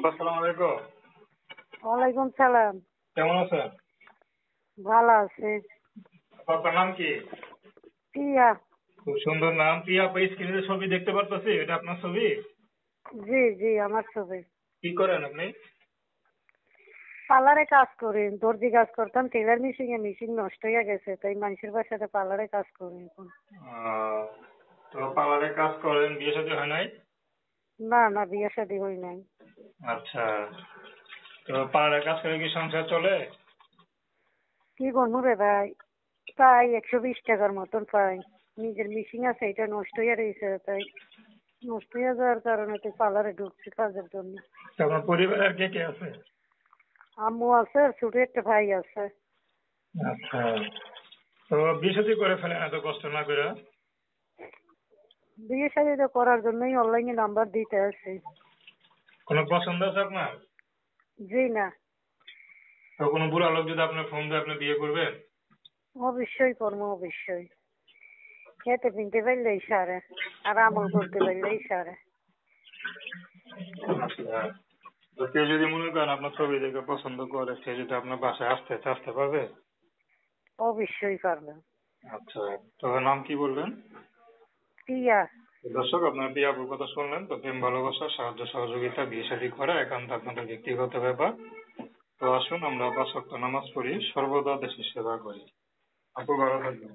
আসসালামু আলাইকুম। ওয়ালাইকুম সালাম। কেমন আছেন? ভালো আছে। আপনার নাম কি? প্রিয়া। খুব সুন্দর নাম প্রিয়া। স্ক্রিনে ছবি দেখতে পারতেছি, এটা আপনার ছবি? জি জি, আমার ছবি। কি করেন আপনি? পার্লারে কাজ করি, দর্জি কাজ করতাম, টেলার মেশিন নষ্ট হয়ে গেছে, তাই মানুষের বাসাতে পার্লারে কাজ করি এখন। আহ, তো পার্লারে কাজ করেন, বিয়ে শাদী হয় নাই? না না, বিয়ে শাদী হই নাই। আচ্ছা, তো পার্লারে কাজ করে কি সংসার চলে? কি করবো রে ভাই, প্রায় 120 টাকার মতন পাই। নিজের মেশিন আছে, এটা নষ্ট হয়ে রয়েছে, তাই নষ্ট হয়ে যাওয়ার কারণে তো পার্লারে ঢুকছি কাজের জন্য। তো আপনার পরিবারে আর কে কে আছে? আম্মু আছে, আর ছোট একটা ভাই আছে। আচ্ছা, তো বিয়ে শাদী করে ফেলেন এত কষ্ট না করে। বিয়ে শাদী তো করার জন্যই অনলাইনে নাম্বার দিতে আছে। কোনো পছন্দ আছে আপনার? জি না। তো কোনো বুড়া লোক যদি আপনার ফোন দেয়, আপনি বিয়ে করবেন? অবশ্যই করবো, অবশ্যই। খেতে পিনতে পারলেই সারে, আর আমল করতে পারলেই সারে। আচ্ছা, তো কেউ যদি মনে করেন আপনার ছবি দেখে পছন্দ করে, সে যদি আপনার বাসায় আসতে পারবে? অবশ্যই পারবে। আচ্ছা, তো নাম কি বলবেন? প্রিয়া। দর্শক, আপনার প্রিয় আপুর কথা শুনলেন। তো প্রেম ভালোবাসা, সাহায্য সহযোগিতা, বিয়ে শাদী করা একান্ত আপনাদের ব্যক্তিগত ব্যাপার। তো আসুন আমরা 5 ওয়াক্ত নামাজ পড়ি, সর্বদা দেশের সেবা করি। আপু ভালো থাকবেন।